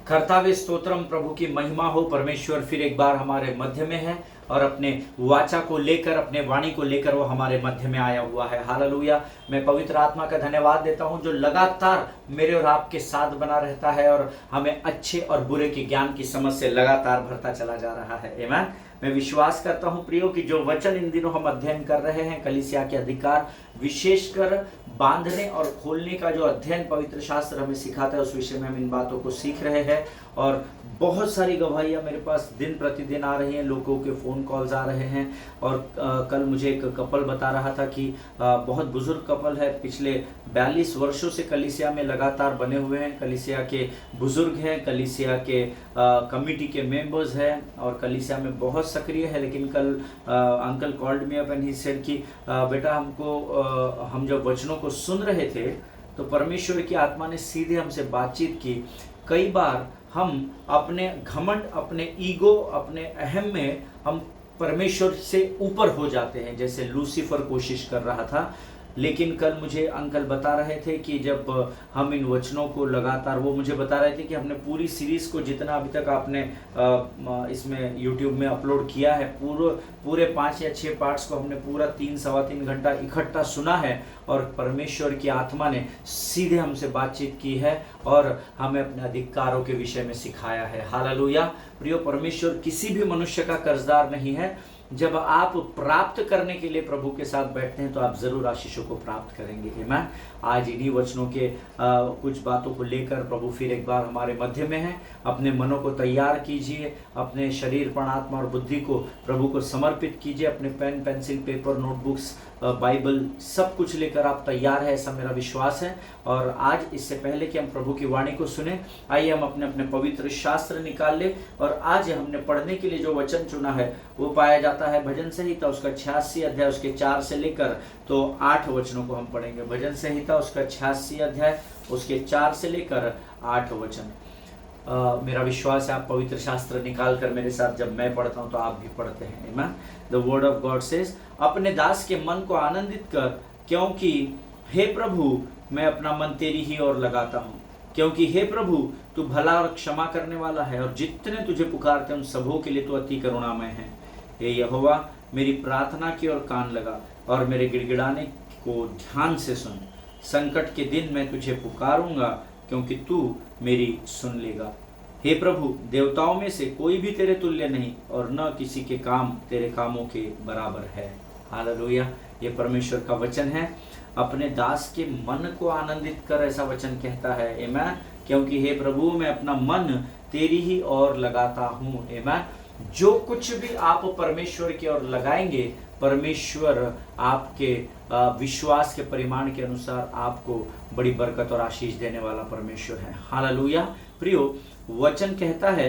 कर्तावे स्तोत्रम, प्रभु की महिमा हो। परमेश्वर फिर एक बार हमारे मध्य में है और अपने वाचा को लेकर, अपने वाणी को लेकर वो हमारे मध्य में आया हुआ है। हालेलुया। मैं पवित्र आत्मा का धन्यवाद देता हूँ जो लगातार मेरे और आपके साथ बना रहता है और हमें अच्छे और बुरे के ज्ञान की समझ से लगातार भरता चला जा रहा है। आमीन। मैं विश्वास करता हूं प्रियो कि जो वचन इन दिनों हम अध्ययन कर रहे हैं, कलीसिया के अधिकार, विशेषकर बांधने और खोलने का जो अध्ययन पवित्र शास्त्र हमें सिखाता है, उस विषय में हम इन बातों को सीख रहे हैं। और बहुत सारी गवाहियाँ मेरे पास दिन प्रतिदिन आ रही हैं, लोगों के फ़ोन कॉल्स आ रहे हैं। और कल मुझे एक कपल बता रहा था कि बहुत बुजुर्ग कपल है, पिछले 42 वर्षों से कलीसिया में लगातार बने हुए हैं, कलीसिया के बुजुर्ग हैं, कलीसिया के कमिटी के मेंबर्स हैं और कलीसिया में बहुत सक्रिय है। लेकिन कल uncle called me up and he said कि बेटा हम जब वचनों को सुन रहे थे तो परमेश्वर की आत्मा ने सीधे हमसे बातचीत की। कई बार हम अपने घमंड, अपने ईगो, अपने अहम में हम परमेश्वर से ऊपर हो जाते हैं, जैसे लूसीफर कोशिश कर रहा था। लेकिन कल मुझे अंकल बता रहे थे कि जब हम इन वचनों को लगातार, वो मुझे बता रहे थे कि हमने पूरी सीरीज़ को, जितना अभी तक आपने इसमें यूट्यूब में अपलोड किया है, पूरे 5 या 6 पार्ट्स को हमने पूरा 3-3.25 घंटा इकट्ठा सुना है। और परमेश्वर की आत्मा ने सीधे हमसे बातचीत की है और हमें अपने अधिकारों के विषय में सिखाया है। हालेलुया। प्रियो, परमेश्वर किसी भी मनुष्य का कर्जदार नहीं है। जब आप प्राप्त करने के लिए प्रभु के साथ बैठते हैं तो आप जरूर आशीषों को प्राप्त करेंगे। आमीन। आज इन्हीं वचनों के कुछ बातों को लेकर प्रभु फिर एक बार हमारे मध्य में है। अपने मनों को तैयार कीजिए, अपने शरीर, प्राण, आत्मा और बुद्धि को प्रभु को समर्पित कीजिए। अपने pen, pencil, paper, notebooks, Bible सब कुछ लेकर आप तैयार है, ऐसा मेरा विश्वास है। और आज इससे पहले कि हम प्रभु की वाणी को सुने, आइए हम अपने अपने पवित्र शास्त्र निकाल ले। और आज हमने पढ़ने के लिए जो वचन चुना है वो पाया जाता है भजन संहिता उसका 86 अध्याय, उसके 4 से लेकर तो 8 वचनों को हम पढ़ेंगे। भजन संहिता उसका 86 अध्याय, उसके 4 से लेकर 8 वचन। मेरा विश्वास है आप पवित्र शास्त्र निकाल कर मेरे साथ, जब मैं पढ़ता हूं तो आप भी पढ़ते हैं। आमीन। The word of God says, अपने दास के मन को आनंदित कर, क्योंकि हे प्रभु मैं अपना मन तेरी ही ओर लगाता हूँ। क्योंकि हे प्रभु तू भला और क्षमा करने वाला है और जितने तुझे पुकारते हैं उन सबों के लिए तू अति करुणामय है। हे यहोवा मेरी प्रार्थना की ओर कान लगा और मेरे गिड़गिड़ाने को ध्यान से सुन। संकट के दिन मैं तुझे पुकारूंगा क्योंकि तू मेरी सुन लेगा। हे प्रभु देवताओं में से कोई भी तेरे तुल्य नहीं और न किसी के काम तेरे कामों के बराबर है। हालेलुया। ये परमेश्वर का वचन है। अपने दास के मन को आनंदित कर, ऐसा वचन कहता है। आमीन। क्योंकि हे प्रभु मैं अपना मन तेरी ही ओर लगाता हूँ। आमीन। जो कुछ भी आप परमेश्वर की ओर लगाएंगे, परमेश्वर आपके विश्वास के परिमाण के अनुसार आपको बड़ी बरकत और आशीष देने वाला परमेश्वर है। हालेलुया। प्रियो, वचन कहता है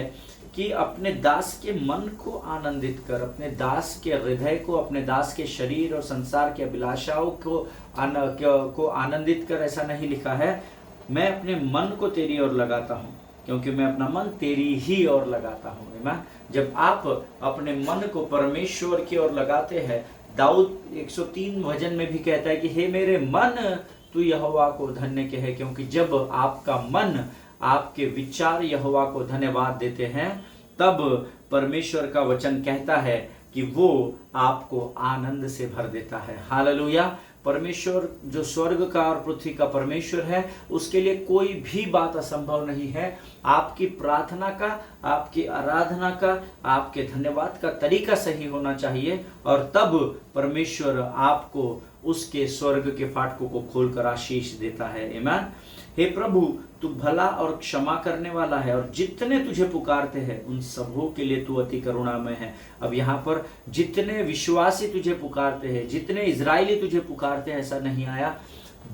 कि अपने दास के मन को आनंदित कर, अपने दास के हृदय को, अपने दास के शरीर और संसार की अभिलाषाओं को आनंदित कर। ऐसा नहीं लिखा है मैं अपने मन को तेरी ओर लगाता हूँ, क्योंकि मैं अपना मन तेरी ही ओर लगाता हूँ। आमीन। जब आप अपने मन को परमेश्वर की ओर लगाते हैं, दाऊद 103 भजन में भी कहता है कि हे मेरे मन तू यहोवा को धन्य कहे, क्योंकि जब आपका मन, आपके विचार यहोवा को धन्यवाद देते हैं, तब परमेश्वर का वचन कहता है कि वो आपको आनंद से भर देता है। हालेलुया। परमेश्वर जो स्वर्ग का और पृथ्वी का परमेश्वर है, उसके लिए कोई भी बात असंभव नहीं है। आपकी प्रार्थना का, आपकी आराधना का, आपके धन्यवाद का तरीका सही होना चाहिए और तब परमेश्वर आपको उसके स्वर्ग के फाटकों को खोलकर आशीष देता है। आमीन। हे प्रभु तू भला और क्षमा करने वाला है और जितने तुझे पुकारते हैं उन सबों के लिए तू अति करुणामय है। अब यहाँ पर जितने विश्वासी तुझे पुकारते हैं, जितने इजरायली तुझे पुकारते हैं, ऐसा नहीं आया।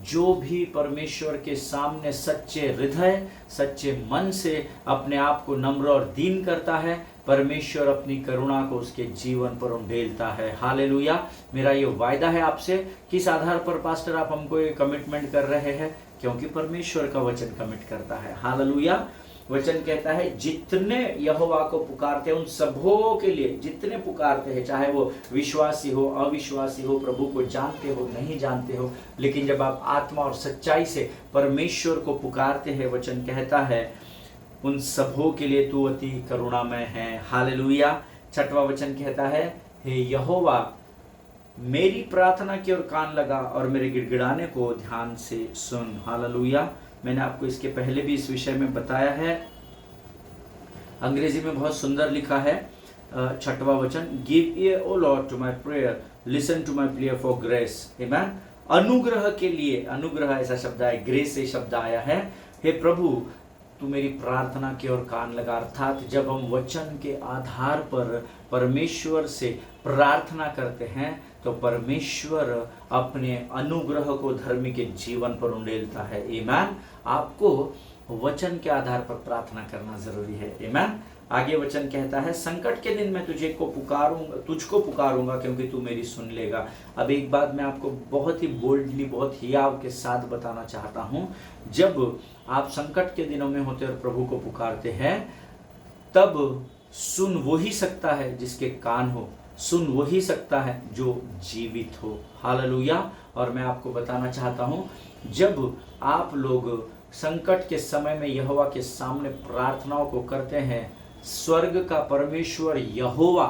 जो भी परमेश्वर के सामने सच्चे हृदय, सच्चे मन से अपने आप को नम्र और दीन करता है, परमेश्वर अपनी करुणा को उसके जीवन पर उंडेलता है। हालेलुया। मेरा ये वायदा है आपसे। किस आधार पर पास्टर आप हमको ये कमिटमेंट कर रहे हैं? क्योंकि परमेश्वर का वचन कमिट करता है। हालेलुया। वचन कहता है जितने यहोवा को पुकारते हैं उन सबों के लिए, जितने पुकारते हैं, चाहे वो विश्वासी हो, अविश्वासी हो, प्रभु को जानते हो, नहीं जानते हो, लेकिन जब आप आत्मा और सच्चाई से परमेश्वर को पुकारते हैं, वचन कहता है उन सबों के लिए तू अति करुणामय है। हालेलुया। 6वां वचन कहता है, हे यहोवा मेरी प्रार्थना की ओर कान लगा और मेरे गिड़गिड़ाने को ध्यान से सुन। हालेलुया। मैंने आपको इसके पहले भी इस विषय में बताया है। अंग्रेजी में बहुत सुंदर लिखा है 6वां वचन, give ear O Lord to my prayer, listen to my prayer for grace. Amen. अनुग्रह के लिए, अनुग्रह ऐसा शब्द है, ग्रेस से शब्द आया है। हे प्रभु तू मेरी प्रार्थना की ओर कान लगा। अर्थात जब हम वचन के आधार पर परमेश्वर से प्रार्थना करते हैं तो परमेश्वर अपने अनुग्रह को धर्मी के जीवन पर उंडेलता है। आमीन। आपको वचन के आधार पर प्रार्थना करना जरूरी है। आमीन। आगे वचन कहता है, संकट के दिन मैं तुझको पुकारूंगा क्योंकि तू मेरी सुन लेगा। अब एक बात मैं आपको बहुत ही बोल्डली, बहुत हियाव के साथ बताना चाहता हूं। जब आप संकट के दिनों में होते और प्रभु को पुकारते हैं, तब सुन वही सकता है जिसके कान हो, सुन वही सकता है जो जीवित हो। हालेलुया। और मैं आपको बताना चाहता हूं, जब आप लोग संकट के समय में यहोवा के सामने प्रार्थनाओं को करते हैं, स्वर्ग का परमेश्वर यहोवा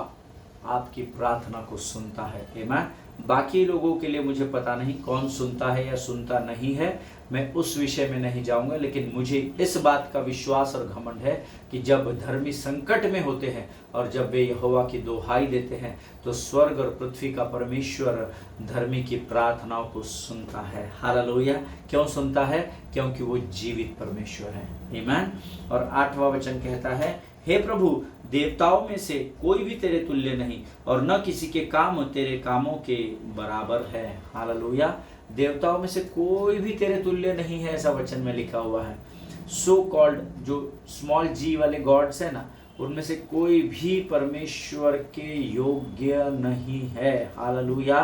आपकी प्रार्थना को सुनता है। आमीन। बाकी लोगों के लिए मुझे पता नहीं कौन सुनता है या सुनता नहीं है, मैं उस विषय में नहीं जाऊंगा, लेकिन मुझे इस बात का विश्वास और घमंड है कि जब धर्मी संकट में होते हैं और जब वे यहोवा की दोहाई देते हैं तो स्वर्ग और पृथ्वी का परमेश्वर धर्मी की प्रार्थनाओं को सुनता है। हालेलुया। क्यों सुनता है? क्योंकि वो जीवित परमेश्वर है। आमीन। और 8वां वचन कहता है, हे प्रभु देवताओं में से कोई भी तेरे तुल्य नहीं और न किसी के काम तेरे कामों के बराबर है। हालेलुया। देवताओं में से कोई भी तेरे तुल्य नहीं है, ऐसा वचन में लिखा हुआ है। सो कॉल्ड जो स्मॉल जी वाले गॉड्स है ना, उनमें से कोई भी परमेश्वर के योग्य नहीं है। हालेलुया।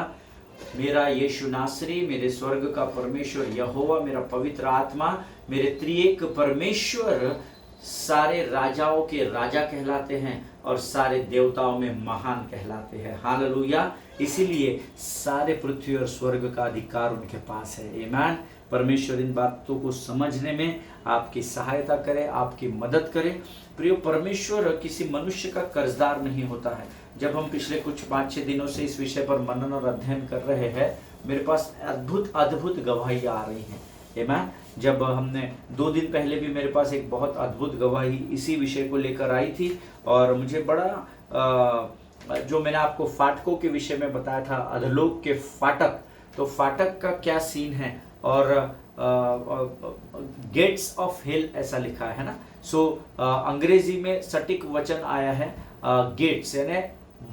मेरा यीशु नासरी, मेरे स्वर्ग का परमेश्वर यहोवा, मेरा पवित्र आत्मा, मेरे त्रिएक परमेश्वर सारे राजाओं के राजा कहलाते हैं और सारे देवताओं में महान कहलाते हैं। हालेलुया। इसीलिए सारे पृथ्वी और स्वर्ग का अधिकार उनके पास है। आमीन। परमेश्वर इन बातों को समझने में आपकी सहायता करे, आपकी मदद करे। प्रिय, परमेश्वर किसी मनुष्य का कर्जदार नहीं होता है। जब हम पिछले कुछ 5-6 दिनों से इस विषय पर मनन और अध्ययन कर रहे हैं, मेरे पास अद्भुत गवाहियां आ रही हैं। आमीन। जब हमने 2 दिन पहले भी मेरे पास एक बहुत अद्भुत गवाही इसी विषय को लेकर आई थी और मुझे बड़ा जो मैंने आपको फाटकों के विषय में बताया था, अधोलोक के फाटक, तो फाटक का क्या सीन है और गेट्स ऑफ हेल ऐसा लिखा है ना। सो अंग्रेजी में सटीक वचन आया है गेट्स, यानी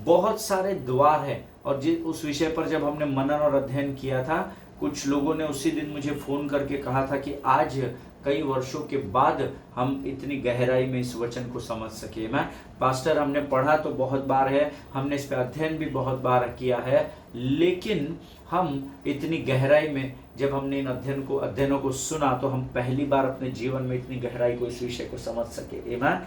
बहुत सारे द्वार है। और उस विषय पर जब हमने मनन और अध्ययन किया था, कुछ लोगों ने उसी दिन मुझे फ़ोन करके कहा था कि आज कई वर्षों के बाद हम इतनी गहराई में इस वचन को समझ सके। मैं पास्टर, हमने पढ़ा तो बहुत बार है, हमने इस पर अध्ययन भी बहुत बार किया है, लेकिन हम इतनी गहराई में जब हमने इन अध्ययनों को सुना तो हम पहली बार अपने जीवन में इतनी गहराई को, इस विषय को समझ सके। आमीन।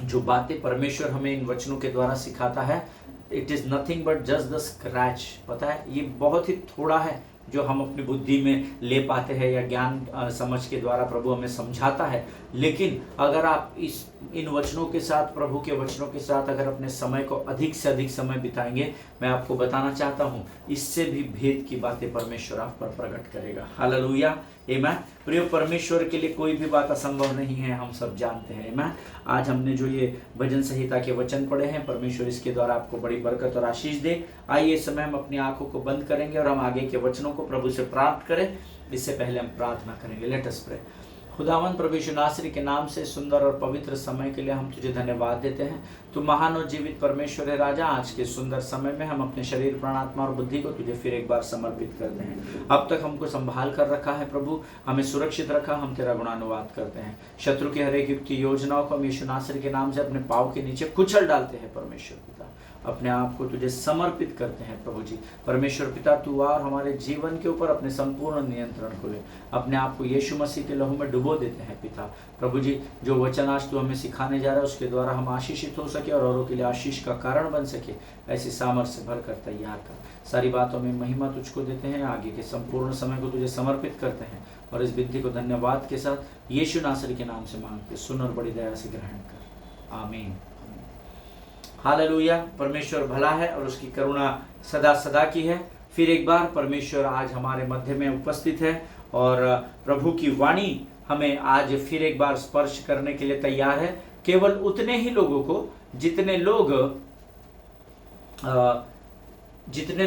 जो बातें परमेश्वर हमें इन वचनों के द्वारा सिखाता है, it is nothing but just the scratch. पता है, ये बहुत ही थोड़ा है जो हम अपनी बुद्धि में ले पाते हैं या ज्ञान समझ के द्वारा प्रभु हमें समझाता है। लेकिन अगर आप इन वचनों के साथ, प्रभु के वचनों के साथ अगर अपने समय को अधिक से अधिक समय बिताएंगे, मैं आपको बताना चाहता हूँ, इससे भी भेद की बातें परमेश्वर आप पर प्रकट करेगा। हालेलुया। आमीन। प्रिय, परमेश्वर के लिए कोई भी बात असंभव नहीं है, हम सब जानते हैं। आमीन। आज हमने जो ये भजन संहिता के वचन पढ़े हैं, परमेश्वर इसके द्वारा आपको बड़ी बरकत और आशीष दे। आइए इस समय हम अपनी आंखों को बंद करेंगे और हम आगे के वचनों को प्रभु से प्राप्त करें। इससे पहले हम प्रार्थना करेंगे। Let us pray. खुदावन प्रभु यीशु नासरी के नाम से सुंदर और पवित्र समय के लिए हम तुझे धन्यवाद देते हैं। तू महान और जीवित परमेश्वर है राजा। आज के सुंदर समय में हम अपने शरीर, प्राण, आत्मा और बुद्धि को तुझे फिर एक बार समर्पित करते हैं। अब तक हमको संभाल कर रखा है प्रभु, हमें सुरक्षित रखा, हम तेरा गुणानुवाद करते हैं। शत्रु की हर एक युक्ति योजनाओं को हम यीशु नासरी के नाम से अपने पाँव के नीचे कुचल डालते हैं। परमेश्वर पिता, अपने आप को तुझे समर्पित करते हैं प्रभु जी। परमेश्वर पिता, तू और हमारे जीवन के ऊपर अपने संपूर्ण नियंत्रण को ले। अपने आप को यीशु मसीह के लहू में डुबो देते हैं पिता। प्रभु जी, जो वचन आज तू हमें सिखाने जा रहा है, उसके द्वारा हम आशीषित हो सके और औरों के लिए आशीष का कारण बन सके, ऐसी सामर्थ्य भर कर तैयार कर। सारी बातों में महिमा तुझको देते हैं। आगे के संपूर्ण समय को तुझे समर्पित करते हैं। और इस विनती को धन्यवाद के साथ यीशु नासरी के नाम से मांगते, सुन और बड़ी दया से ग्रहण कर, आमीन। हालेलुया। परमेश्वर भला है और उसकी करुणा सदा सदा की है। फिर एक बार परमेश्वर आज हमारे मध्य में उपस्थित है और प्रभु की वाणी हमें आज फिर एक बार स्पर्श करने के लिए तैयार है। केवल उतने ही लोगों को जितने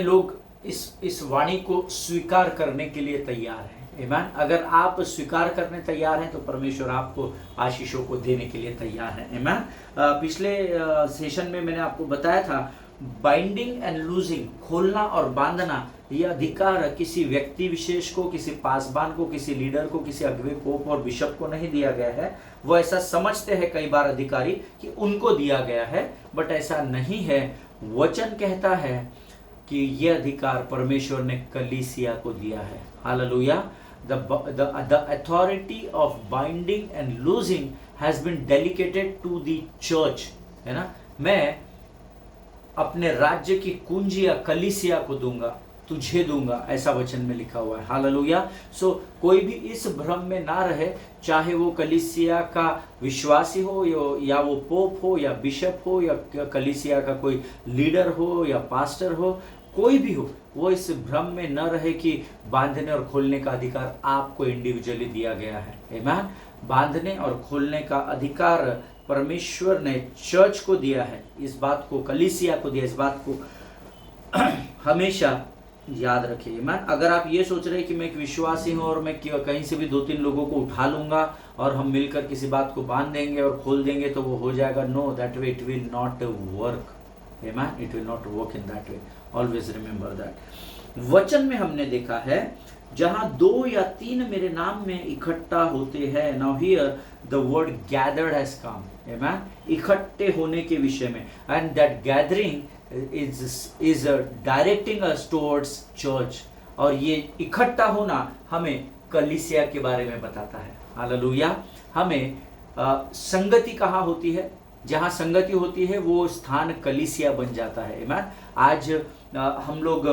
लोग इस वाणी को स्वीकार करने के लिए तैयार हैं। आमीन। अगर आप स्वीकार करने तैयार हैं तो परमेश्वर आपको आशीषों को देने के लिए तैयार है। आमीन। पिछले सेशन में मैंने आपको बताया था, बाइंडिंग एंड लूजिंग, खोलना और बांधना, यह अधिकार किसी व्यक्ति विशेष को, किसी पासबान को, किसी लीडर को, किसी अगुवे पोप और बिशप को नहीं दिया गया है। वो ऐसा समझते हैं कई बार अधिकारी कि उनको दिया गया है, बट ऐसा नहीं है। वचन कहता है कि यह अधिकार परमेश्वर ने कलीसिया को दिया है। Hallelujah. The authority of binding and losing has been delegated to the church, है ना। मैं अपने राज्य की कुंजी या कलीसिया को दूंगा, तुझे दूंगा, ऐसा वचन में लिखा हुआ है। हालेलुया। सो कोई भी इस भ्रम में ना रहे, चाहे वो कलीसिया का विश्वासी हो या वो पोप हो या बिशप हो या कलीसिया का कोई लीडर हो या पास्टर हो, कोई भी हो, वो इस भ्रम में न रहे कि बांधने और खोलने का अधिकार आपको इंडिविजुअली दिया गया है। आमीन। बांधने और खोलने का अधिकार परमेश्वर ने चर्च को दिया है। इस बात को कलीसिया को दिया, इस बात को हमेशा याद रखिए। आमीन। अगर आप ये सोच रहे हैं कि मैं एक विश्वासी हूँ और मैं कहीं से भी 2-3 लोगों को उठा लूंगा और हम मिलकर किसी बात को बांध देंगे और खोल देंगे तो वो हो जाएगा, no, that way it will not work. Amen. It will not work in that way. Always remember that. वचन में हमने देखा है, जहां 2 या 3 मेरे नाम में इकट्ठा होते हैं, now here the word gathered has come. आमीन। इकट्ठे होने के विषय में, and that gathering is directing us towards church. और ये इकट्ठा होना हमें कलीसिया के बारे में बताता है। हालेलुया। हमें संगति कहाँ होती है? जहाँ संगति होती है वो स्थान कलीसिया बन जाता है। आमीन। आज हम लोग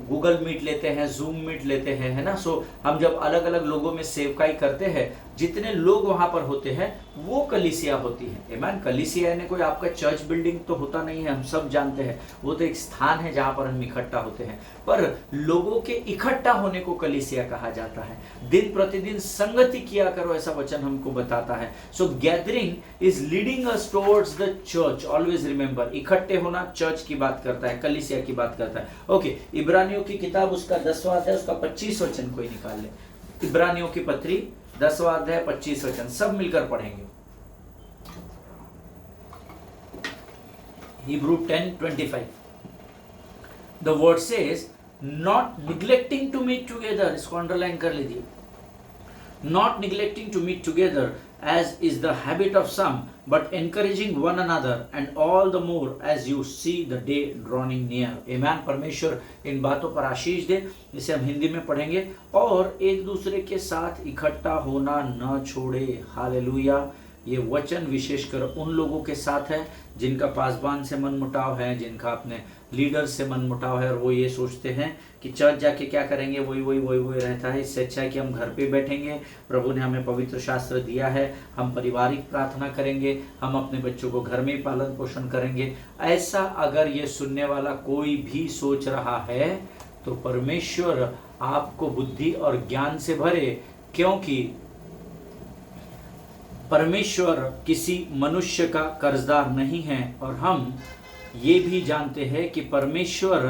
गूगल मीट लेते हैं, जूम मीट लेते हैं, है ना। सो हम जब अलग अलग लोगों में सेवकाई करते हैं, जितने लोग वहां पर होते हैं वो कलीसिया होती है। आमीन। कलीसिया यानी कोई आपका चर्च बिल्डिंग तो होता नहीं है, हम सब जानते हैं। वो तो एक स्थान है जहां पर हम इकट्ठा होते हैं, पर लोगों के इकट्ठा होने को कलीसिया कहा जाता है। दिन प्रतिदिन संगति किया करो, ऐसा वचन हमको बताता है। So gathering is leading us towards the church. Always remember, इकट्ठे होना चर्च की बात करता है, कलीसिया की बात करता है। ओके, इब्रानियों की किताब उसका 10वां अध्याय उसका 25 वचन कोई निकाल ले। इब्रानियों की पत्री 10वां अध्याय 25 वचन, सब मिलकर पढ़ेंगे। Hebrew 10:25 the word says, not neglecting to meet together, इसको अंडरलाइन कर लीजिए, not neglecting to meet together as is the habit of some, but encouraging one another, and all the more as you see the day drawing near. Amen. परमेश्वर इन बातों पर आशीष दे। इसे हम हिंदी में पढ़ेंगे। और एक दूसरे के साथ इकट्ठा होना न छोड़े। हालेलुया। ये वचन विशेषकर उन लोगों के साथ है जिनका पासबान से मन मुटाव है, जिनका अपने लीडर से मन मुटाव है, और वो ये सोचते हैं कि चर्च जाके क्या करेंगे, वही रहता है। इससे अच्छा है कि हम घर पे बैठेंगे। प्रभु ने हमें पवित्र शास्त्र दिया है, हम पारिवारिक प्रार्थना करेंगे, हम अपने बच्चों को घर में ही पालन पोषण करेंगे। ऐसा अगर ये सुनने वाला कोई भी सोच रहा है तो परमेश्वर आपको बुद्धि और ज्ञान से भरे, क्योंकि परमेश्वर किसी मनुष्य का कर्जदार नहीं है। और हम ये भी जानते हैं कि परमेश्वर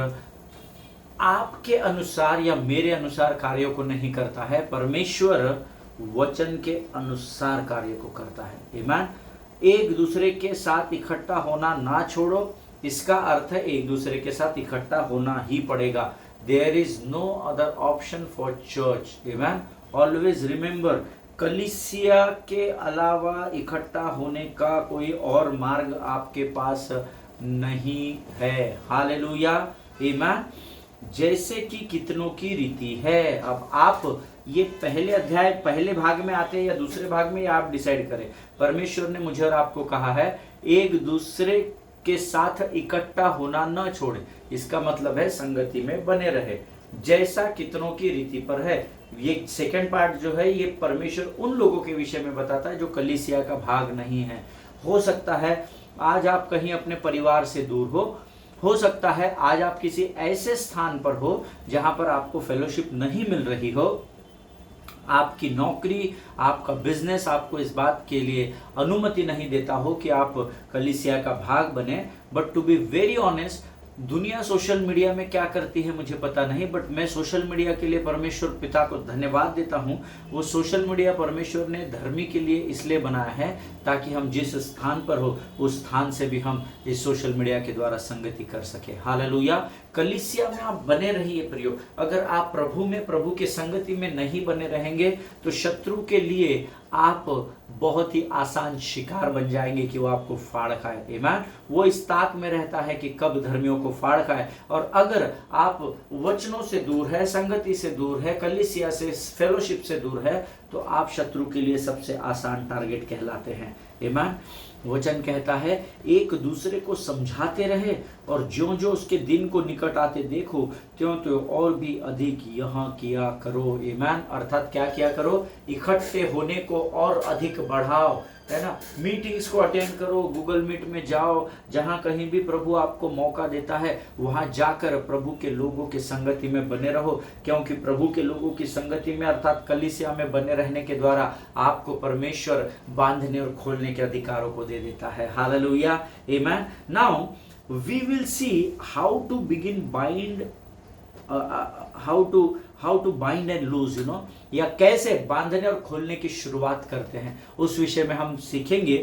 आपके अनुसार या मेरे अनुसार कार्यों को नहीं करता है, परमेश्वर वचन के अनुसार कार्य को करता है। आमीन। एक दूसरे के साथ इकट्ठा होना ना छोड़ो, इसका अर्थ है एक दूसरे के साथ इकट्ठा होना ही पड़ेगा। There is no other option for church. आमीन। ऑलवेज रिमेंबर, कलीसिया के अलावा इकट्ठा होने का कोई और मार्ग आपके पास नहीं है। हालेलुया। आमीन। जैसे कि कितनों की रीति है। अब आप ये पहले अध्याय पहले भाग में आते हैं या दूसरे भाग में, या आप डिसाइड करें। परमेश्वर ने मुझे और आपको कहा है एक दूसरे के साथ इकट्ठा होना न छोड़े। इसका मतलब है संगति में बने रहे। जैसा कितनों की रीति पर है। ये सेकंड पार्ट जो है ये परमेश्वर उन लोगों के विषय में बताता है जो कलीसिया का भाग नहीं है। हो सकता है आज आप कहीं अपने परिवार से दूर हो सकता है आज आप किसी ऐसे स्थान पर हो जहां पर आपको फेलोशिप नहीं मिल रही हो, आपकी नौकरी, आपका बिजनेस आपको इस बात के लिए अनुमति नहीं देता हो कि आप कलीसिया का भाग बने। But to be very honest, दुनिया सोशल मीडिया में क्या करती है मुझे पता नहीं, बट मैं सोशल मीडिया के लिए परमेश्वर पिता को धन्यवाद देता हूँ। वो सोशल मीडिया परमेश्वर ने धर्मी के लिए इसलिए बनाया है ताकि हम जिस स्थान पर हो उस स्थान से भी हम इस सोशल मीडिया के द्वारा संगति कर सके। हालेलुया। कलीसिया में आप बने रहिए प्रियो। अगर आप प्रभु में, प्रभु के संगति में नहीं बने रहेंगे तो शत्रु के लिए आप बहुत ही आसान शिकार बन जाएंगे कि वो आपको फाड़ खाए। आमीन। वो इस ताक में रहता है कि कब धर्मियों को फाड़ खाए। और अगर आप वचनों से दूर है, संगति से दूर है, कलीसिया से, फेलोशिप से दूर है, तो आप शत्रु के लिए सबसे आसान टारगेट कहलाते हैं। आमीन। वचन कहता है एक दूसरे को समझाते रहे और ज्यों ज्यों उसके दिन को निकट आते देखो त्यों त्यों और भी अधिक यहाँ किया करो। आमीन। अर्थात क्या किया करो? इकट्ठे होने को और अधिक बढ़ाओ, है ना। मीटिंग्स को अटेंड करो, गूगल मीट में जाओ, जहां कहीं भी प्रभु आपको मौका देता है वहां जाकर प्रभु के लोगों की संगति में बने रहो, क्योंकि प्रभु के लोगों की संगति में अर्थात कलीसिया में बने रहने के द्वारा आपको परमेश्वर बांधने और खोलने के अधिकारों को दे देता है। हालेलुया। आमीन। Now we will see how to begin bind, how to bind and loose, या कैसे बांधने और खोलने की शुरुआत करते हैं, उस विषय में हम सीखेंगे।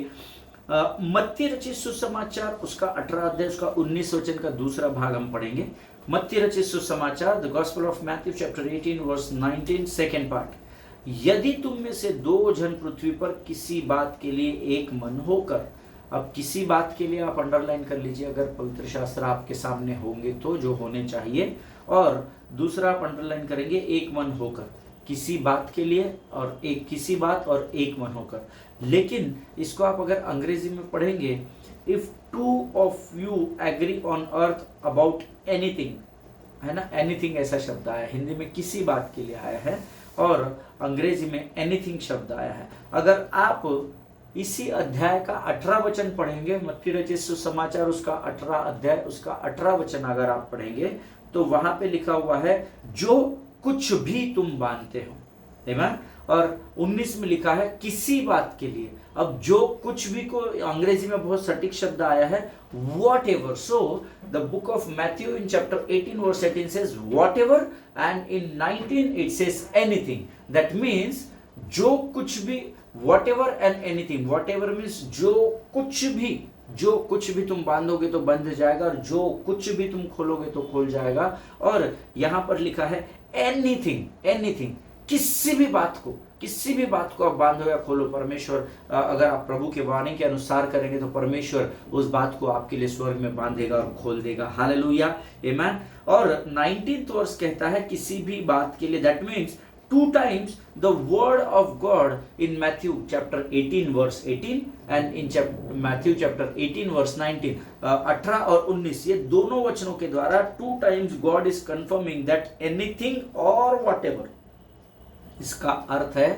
मत्ती रचित सुसमाचार उसका 18 अध्याय उसका 19 वचन का दूसरा भाग हम पढ़ेंगे। मत्ती रचित सुसमाचार, the gospel of Matthew chapter 18 verse 19 second part. यदि तुम में से 2 जन पृथ्वी पर किसी बात के लिए एक मन होकर, अब किसी बात के लिए आप अंडरलाइन कर लीजिए, अगर पवित्र शास्त्र आपके सामने होंगे तो जो होने चाहिए, और दूसरा आप अंडरलाइन करेंगे एक मन होकर, किसी बात के लिए और एक, किसी बात और एक मन होकर। लेकिन इसको आप अगर अंग्रेजी में पढ़ेंगे, if 2 of you agree on earth about anything, है ना, एनीथिंग ऐसा शब्द आया, हिंदी में किसी बात के लिए आया है और अंग्रेजी में एनीथिंग शब्द आया है। अगर आप इसी अध्याय का 18 वचन पढ़ेंगे, मत्ती रचित सुसमाचार उसका 18 अध्याय उसका 18 वचन अगर आप पढ़ेंगे तो वहां पे लिखा हुआ है जो कुछ भी तुम बांधते हो। आमीन। और 19 में लिखा है किसी बात के लिए। अब जो कुछ भी को अंग्रेजी में बहुत सटीक शब्द आया है whatever. So the book of Matthew in chapter 18 verse 18 says whatever, and in 19 it says anything. That means जो कुछ भी, whatever and anything. Whatever means जो कुछ भी तुम बांधोगे तो बंध जाएगा, और जो कुछ भी तुम खोलोगे तो खोल जाएगा। और यहां पर लिखा है एनीथिंग, किसी भी बात को आप बांधो या खोलो, परमेश्वर अगर आप प्रभु के वाणी के अनुसार करेंगे तो परमेश्वर उस बात को आपके लिए स्वर्ग में बांधेगा और खोल देगा। हालेलुया। आमीन। और 19th वर्स कहता है किसी भी बात के लिए, that means 2 times the word of God in Matthew chapter 18 verse 18 and in Matthew chapter 18 verse 19, 18 और 19, ये दोनों वचनों के द्वारा 2 times God is confirming that anything or whatever। इसका अर्थ है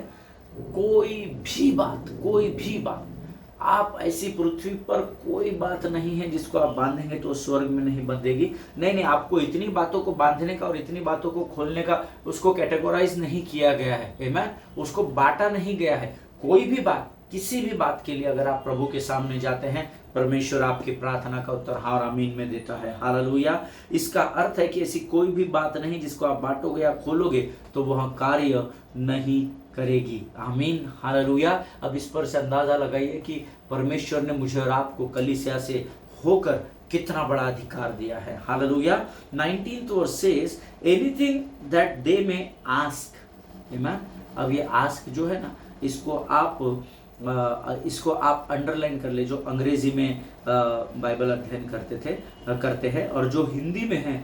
कोई भी बात, आप ऐसी पृथ्वी पर कोई बात नहीं है जिसको आप बांधेंगे तो स्वर्ग में नहीं बंधेगी। नहीं, आपको इतनी बातों को बांधने का और इतनी बातों को खोलने का उसको कैटेगोराइज नहीं किया गया है। आमीन। उसको बांटा नहीं गया है। कोई भी बात, किसी भी बात के लिए अगर आप प्रभु के सामने जाते हैं, परमेश्वर आपकी प्रार्थना का उत्तर हाँ और आमीन में देता है। हालेलुया। इसका अर्थ है कि ऐसी कोई भी बात नहीं जिसको आप बांटोगे या खोलोगे तो वह कार्य नहीं करेगी। आमीन। हालेलुया। अब इस पर से अंदाजा लगाइए कि परमेश्वर ने मुझे और आपको कलीसिया से होकर कितना बड़ा अधिकार दिया है। हालेलुया। 19th verse says anything that they may ask. आमीन। अब ये आस्क जो है ना, इसको आप अंडरलाइन कर ले, जो अंग्रेजी में बाइबल अध्ययन करते हैं, और जो हिंदी में है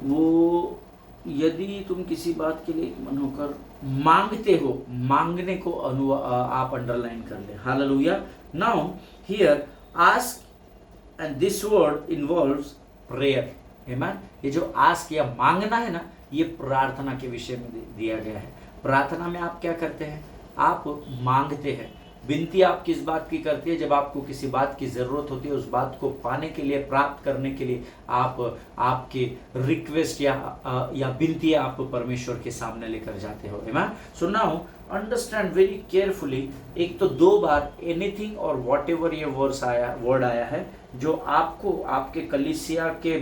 वो, यदि तुम किसी बात के लिए मन होकर मांगते हो, मांगने को आप अंडरलाइन कर ले। Hallelujah. Now here ask and this word involves prayer. आमीन। ये जो आस्क या मांगना है ना, ये प्रार्थना के विषय में दिया गया है। प्रार्थना में आप क्या करते हैं? आप मांगते हैं। विनती आप किस बात की करती है? जब आपको किसी बात की ज़रूरत होती है, उस बात को पाने के लिए, प्राप्त करने के लिए आप आपके रिक्वेस्ट या विनती आप परमेश्वर के सामने लेकर जाते हो। आमीन। So now understand very carefully. एक तो 2 बार एनीथिंग और व्हाटएवर ये वर्ड आया है, जो आपको आपके कलीसिया के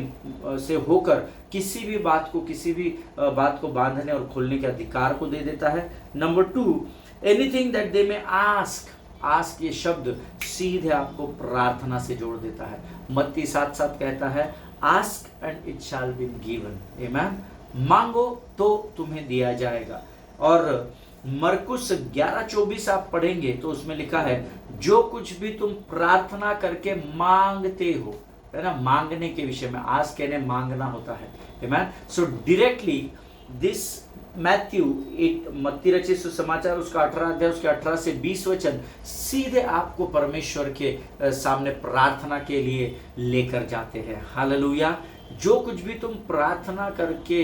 से होकर किसी भी बात को बांधने और खोलने के अधिकार को दे देता है। Number 2, anything that they may ask ये शब्द सीधे आपको प्रार्थना से जोड़ देता है। मत्ती 7:7 कहता है, ask and it shall be given. आमीन। मांगो तो तुम्हें दिया जाएगा। और मरकुस 11:24 आप पढ़ेंगे तो उसमें लिखा है, जो कुछ भी तुम प्रार्थना करके मांगते हो, है ना, मांगने के विषय में। आस्क यानी मांगना होता है। आमीन। सो डायरेक्टली दिस मत्ती रचित सुसमाचार उसका 18 अध्याय उसके 18 से 20 वचन सीधे आपको परमेश्वर के सामने प्रार्थना के लिए लेकर जाते हैं। हालेलुया। जो कुछ भी तुम प्रार्थना करके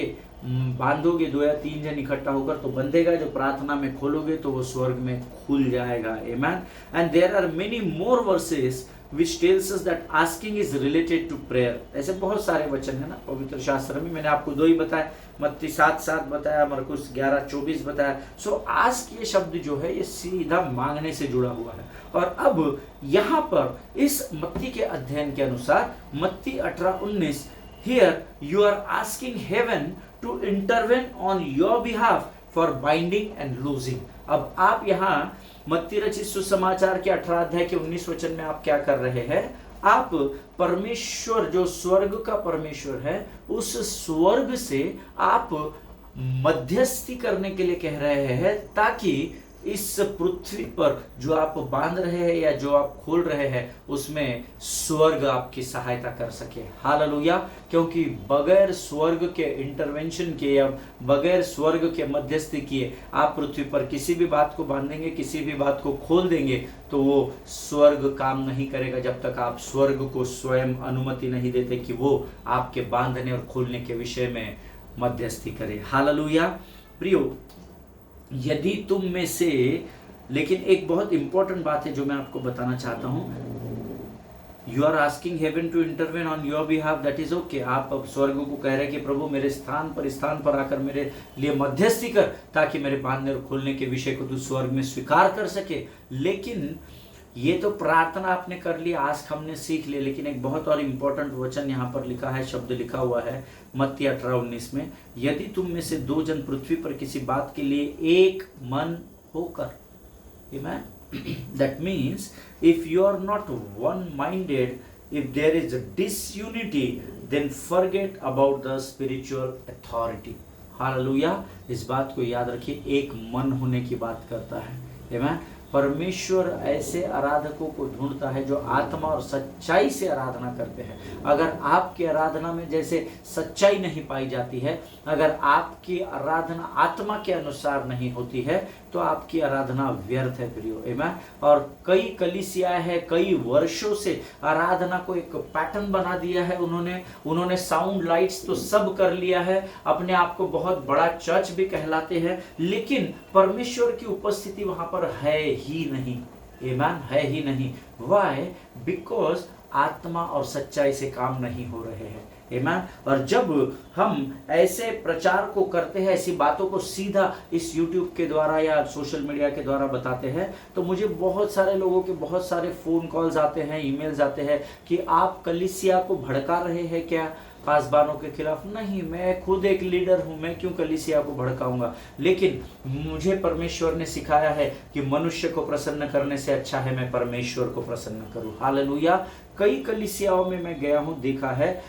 बांधोगे 2 या 3 जन इकट्ठा होकर तो बंधेगा, जो प्रार्थना में खोलोगे तो वो स्वर्ग में खुल जाएगा। आमीन। And there are many more verses which tells us that asking is related to prayer। ऐसे बहुत सारे वचन है ना पवित्र शास्त्र में। मैंने आपको 2 ही बताया, मत्ती 7:7 बताया, मरकुस 11:24 बताया। सो आस्क ये शब्द जो है ये सीधा मांगने से जुड़ा हुआ है। और अब यहाँ पर इस मत्ती के अध्ययन के अनुसार मत्ती 18:19, here you are asking heaven to intervene on your behalf for binding and loosing। अब आप यहाँ मत्ती रचित सुसमाचार के 18 अध्याय के 19 वचन में आप क्या कर रहे हैं? आप परमेश्वर, जो स्वर्ग का परमेश्वर है, उस स्वर्ग से आप मध्यस्थी करने के लिए कह रहे हैं, ताकि इस पृथ्वी पर जो आप बांध रहे हैं या जो आप खोल रहे हैं उसमें स्वर्ग आपकी सहायता कर सके। हालेलुया। क्योंकि बगैर स्वर्ग के इंटरवेंशन के या बगैर स्वर्ग के मध्यस्थी किए आप पृथ्वी पर किसी भी बात को बांधेंगे, किसी भी बात को खोल देंगे तो वो स्वर्ग काम नहीं करेगा जब तक आप स्वर्ग को स्वयं अनुमति नहीं देते कि वो आपके बांधने और खोलने के विषय में मध्यस्थी करे। हालेलुया। प्रियो, यदि तुम में से, लेकिन एक बहुत इंपॉर्टेंट बात है जो मैं आपको बताना चाहता हूं, you are asking heaven to intervene on your behalf, that is okay. आप अब स्वर्ग को कह रहे हैं कि प्रभु मेरे स्थान पर आकर मेरे लिए मध्यस्थी कर, ताकि मेरे बांधने और खोलने के विषय को तू स्वर्ग में स्वीकार कर सके। लेकिन ये तो प्रार्थना आपने कर ली, आस्क हमने सीख लिया, लेकिन एक बहुत और इम्पोर्टेंट वचन यहाँ पर लिखा है, शब्द लिखा हुआ है मत्ती 18:19 में, यदि तुम में से 2 जन पृथ्वी पर किसी बात के लिए एक मन होकर, that means if you are not one minded, if there is a disunity, then forget about the spiritual authority. हालेलुया। इस बात को याद रखिए, एक मन होने की बात करता है। आमीन। परमेश्वर ऐसे आराधकों को ढूंढता है जो आत्मा और सच्चाई से आराधना करते हैं। अगर आपकी आराधना में जैसे सच्चाई नहीं पाई जाती है, अगर आपकी आराधना आत्मा के अनुसार नहीं होती है, तो आपकी आराधना व्यर्थ है प्रियो। आमीन। और कई कलीसिया है, कई वर्षों से आराधना को एक पैटर्न बना दिया है उन्होंने साउंड लाइट्स तो सब कर लिया है, अपने आप को बहुत बड़ा चर्च भी कहलाते हैं, लेकिन परमेश्वर की उपस्थिति वहां पर है ही नहीं। आमीन। है ही नहीं। व्हाई? बिकॉज आत्मा और सच्चाई से काम नहीं हो रहे हैं। आमीन। और जब हम ऐसे प्रचार को करते हैं, ऐसी बातों को सीधा इस YouTube के द्वारा या सोशल मीडिया के द्वारा बताते हैं, तो मुझे बहुत सारे लोगों के बहुत सारे फोन कॉल्स आते हैं, ईमेल्स आते हैं कि आप कलीसिया को भड़का रहे हैं क्या पासबानों के खिलाफ? नहीं, मैं खुद एक लीडर हूं, मैं क्यों कलीसिया को भड़काऊंगा। लेकिन मुझे परमेश्वर ने सिखाया है कि मनुष्य को प्रसन्न करने से अच्छा है मैं परमेश्वर को प्रसन्न करूं। हालेलुया। कई कलीसियाओं में मैं गया हूं, देखा है,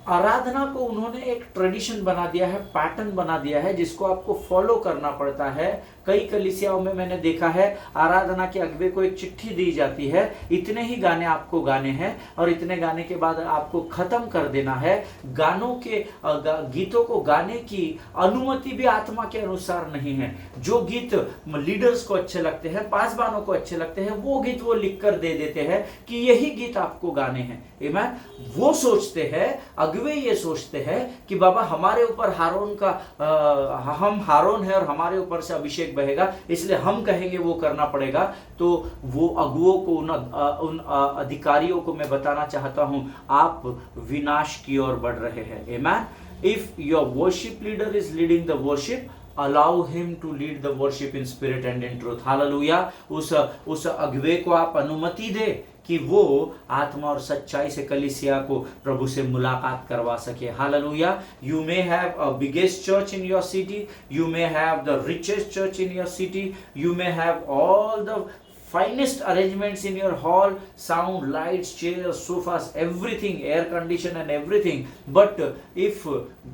आराधना को उन्होंने एक ट्रेडिशन बना दिया है, पैटर्न बना दिया है, जिसको आपको फॉलो करना पड़ता है। कई कलीसियाओं में मैंने देखा है आराधना के अगुवे को एक चिट्ठी दी जाती है, इतने ही गाने आपको गाने हैं और इतने गाने के बाद आपको खत्म कर देना है। गानों के गीतों को गाने की अनुमति भी आत्मा के अनुसार नहीं है। जो गीत लीडर्स को अच्छे लगते हैं, पासबानों को अच्छे लगते हैं, वो गीत वो लिख कर दे देते हैं कि यही गीत आपको गाने हैं। आमीन। वो सोचते हैं, अगुवे ये सोचते हैं कि बाबा हमारे ऊपर हारून का हम हारून है और हमारे ऊपर से अभिषेक बहेगा, इसलिए हम कहेंगे वो करना पड़ेगा। तो वो अगुवों को, उन अधिकारियों को मैं बताना चाहता हूं, आप विनाश की ओर बढ़ रहे हैं। आमीन। If your worship leader is leading the worship, allow him to lead the worship in spirit and in truth. Hallelujah. उस अगुवे को आप अनुमति दे कि वो आत्मा और सच्चाई से कलीसिया को प्रभु से मुलाकात करवा सके। Hallelujah. You may have a biggest church in your city, you may have the richest church in your city, you may have all the finest arrangements in your hall, sound, lights, chairs, sofas, everything, air condition and everything, but if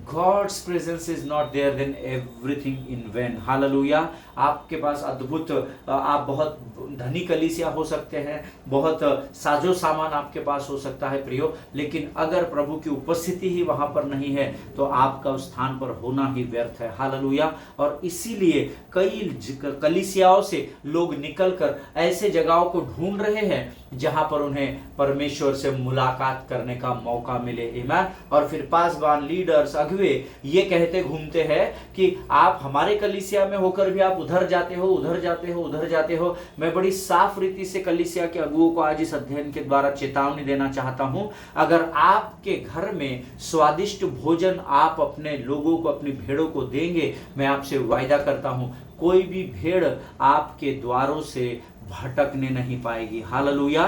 God's presence is not there, then everything in vain. Hallelujah। आपके पास अद्भुत, आप बहुत धनी कलीसिया हो सकते हैं, बहुत साजो सामान आपके पास हो सकता है प्रियो, लेकिन अगर प्रभु की उपस्थिति ही वहां पर नहीं है तो आपका उस स्थान पर होना ही व्यर्थ है। हालेलुया। और इसीलिए कई कलीसियाओं से लोग निकलकर ऐसे जगहों को ढूंढ रहे हैं जहां पर उन्हें परमेश्वर से मुलाकात करने का मौका मिले। आमीन। और फिर पासबान, लीडर्स, अगुवे ये कहते घूमते हैं कि आप हमारे कलीसिया में होकर भी आप उधर जाते हो, उधर जाते हो, उधर जाते हो। मैं बड़ी साफ रीति से कलीसिया के अगुवों को आज इस अध्ययन के द्वारा चेतावनी देना चाहता हूं, अगर आपके घर में स्वादिष्ट भोजन आप अपने लोगों को, अपनी भेड़ों को देंगे, मैं आपसे वायदा करता हूं कोई भी भेड़ आपके द्वारों से भटकने नहीं पाएगी। Hallelujah.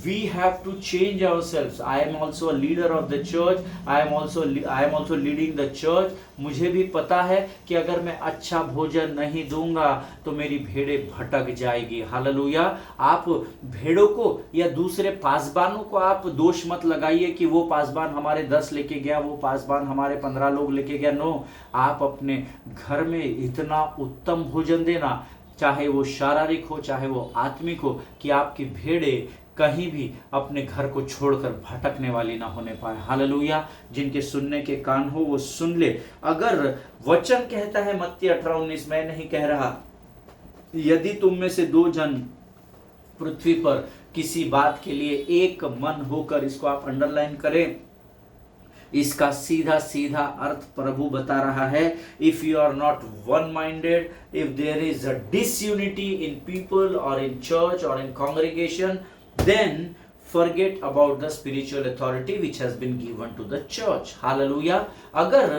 We have to change ourselves. I am also a leader of the church. I am also leading the church. मुझे भी पता है कि अगर मैं अच्छा भोजन नहीं दूंगा तो मेरी भेड़ें भटक जाएगी। हालेलुया। आप भेड़ों को या दूसरे पासबानों को आप दोष मत लगाइए कि वो पासबान हमारे 10 लेके गया, वो पासबान हमारे 15 लोग लेके गया। नो, आप अपने घर में इतना उत्तम भोजन देना, चाहे वो शारीरिक हो चाहे वो आत्मिक हो, कि आपकी भेड़ें कहीं भी अपने घर को छोड़कर भटकने वाली ना होने पाए। हालेलुया। जिनके सुनने के कान हो वो सुन ले। अगर वचन कहता है मत्ती 18:19, मैं नहीं कह रहा, यदि तुम में से 2 जन पृथ्वी पर किसी बात के लिए एक मन होकर, इसको आप अंडरलाइन करें, इसका सीधा सीधा अर्थ प्रभु बता रहा है, if you are not one minded, if there is a disunity in people और इन चर्च और in congregation, then forget about the spiritual authority which has been given to the church. Hallelujah। अगर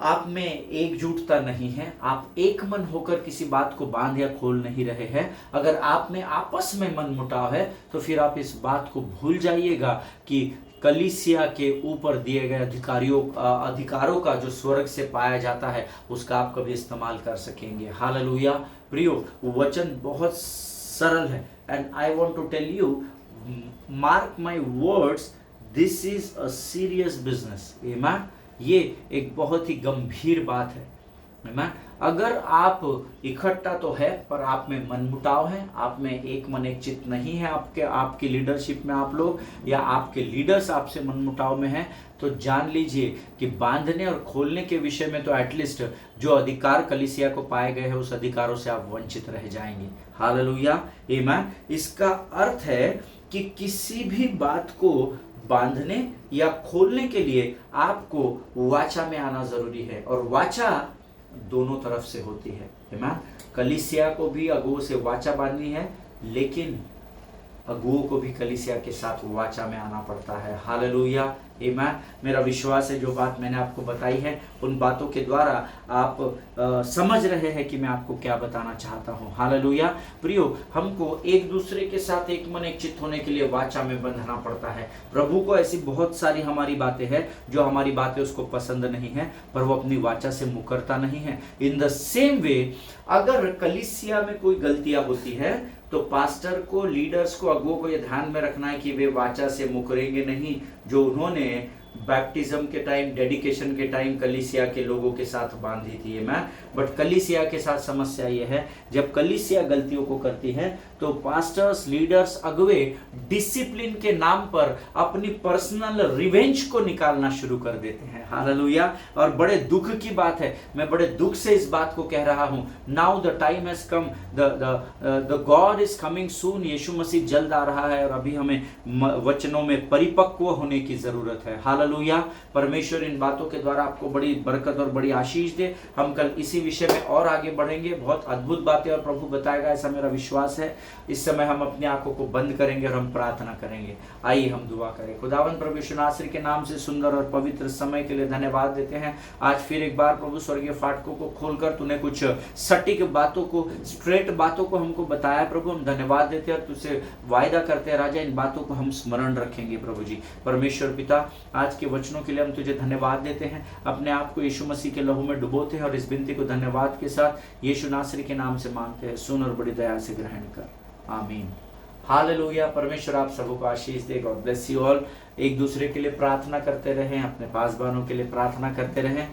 आप में एकजुटता नहीं है, आप एक मन होकर किसी बात को बांध या खोल नहीं रहे हैं, अगर आप में आपस में मन मुटाव है, तो फिर आप इस बात को भूल जाइएगा कि कलीसिया के ऊपर दिए गए अधिकारों का जो स्वर्ग से पाया जाता है उसका आप कभी इस्तेमाल कर सकेंगे। हालेलुया। प्रियो, वचन बहुत सरल है, and I want to tell you, mark my words, this is a serious business. आमीन। ये एक बहुत ही गंभीर बात है। आमीन। अगर आप इकट्ठा तो है पर आप में मनमुटाव है, आप में एक मन एक चित्त नहीं है, आपकी लीडरशिप में आप लोग या आपके लीडर्स आपसे मनमुटाव में हैं, तो जान लीजिए कि बांधने और खोलने के विषय में तो एटलीस्ट जो अधिकार कलीसिया को पाए गए हैं उस अधिकारों से आप वंचित रह जाएंगे। हालेलुया। आमीन। इसका अर्थ है कि किसी भी बात को बांधने या खोलने के लिए आपको वाचा में आना जरूरी है, और वाचा दोनों तरफ से होती है। आमीन। कलीसिया को भी अगुओं से वाचा बांधनी है, लेकिन अगुओं को भी कलीसिया के साथ वाचा में आना पड़ता है। हालेलुया। आमीन। मेरा विश्वास है जो बात मैंने आपको बताई है उन बातों के द्वारा आप समझ रहे हैं कि मैं आपको क्या बताना चाहता हूँ। हालेलुया। प्रियो, हमको एक दूसरे के साथ एक मन एक चित्त होने के लिए वाचा में बंधना पड़ता है। प्रभु को ऐसी बहुत सारी हमारी बातें हैं जो हमारी बातें उसको पसंद नहीं है, पर वो अपनी वाचा से मुकरता नहीं है। इन द सेम वे, अगर कलीसिया में कोई गलतियां होती है तो पास्टर को, लीडर्स को, अगुओं को यह ध्यान में रखना है कि वे वाचा से मुकरेंगे नहीं। जो उन्होंने बैप्टिज्म के टाइम, डेडिकेशन के टाइम कलीसिया के लोगों के साथ बांधी थी मैं। बट कलीसिया के साथ समस्या ये है, जब कलीसिया गलतियों को करती है तो पास्टर्स, लीडर्स, अगुवे डिसिप्लिन के नाम पर अपनी पर्सनल रिवेंज को निकालना शुरू कर देते हैं। हालेलुया। और बड़े दुख की बात है, मैं बड़े दुख से इस बात को कह रहा हूं, now the time has come, the God is coming soon. यीशु मसीह जल्द आ रहा है और अभी हमें वचनों में परिपक्व होने की जरूरत है। हालेलुया। परमेश्वर इन बातों के द्वारा आपको बड़ी बरकत और बड़ी आशीष दे। हम कल इसी विषय में और आगे बढ़ेंगे, बहुत अद्भुत बातें और प्रभु बताएगा, ऐसा मेरा विश्वास है। इस समय हम अपनी आंखों को बंद करेंगे और हम प्रार्थना करेंगे। आइए हम दुआ करें। खुदावन प्रभु यीशु नासरी के नाम से सुंदर और पवित्र समय के लिए धन्यवाद देते हैं। आज फिर एक बार प्रभु स्वर्गीय फाटकों को खोलकर तूने कुछ सटीक बातों को, स्ट्रेट बातों को हमको बताया प्रभु, हम धन्यवाद देते हैं और तुझसे वायदा करते हैं राजा, इन बातों को हम स्मरण रखेंगे प्रभु जी। परमेश्वर पिता, आज के वचनों के लिए हम तुझे धन्यवाद देते हैं, अपने आप को यीशु मसीह के लहू में डुबोते हैं और इस विनती को धन्यवाद के साथ यीशु नासरी के नाम से मांगते हैं। सुन और बड़ी दया से ग्रहण कर, आमीन। हालेलुया। परमेश्वर आप सबको आशीष दे। God bless you all. एक दूसरे के लिए प्रार्थना करते रहें, अपने पासवानों के लिए प्रार्थना करते रहें,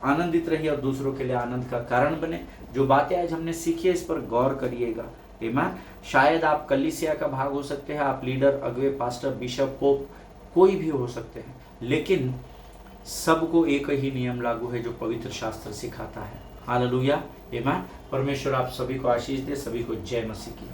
आनंदित रहिए और दूसरों के लिए आनंद का कारण बने। जो बातें आज हमने सीखी है इस पर गौर करिएगा। आमीन। शायद आप कलीसिया का भाग हो सकते हैं, आप लीडर, अगुवे, पास्टर, बिशप, पोप कोई भी हो सकते हैं, लेकिन सबको एक ही नियम लागू है जो पवित्र शास्त्र सिखाता है। हालेलुया। आमीन। परमेश्वर आप सभी को आशीष दे। सभी को जय मसीह की।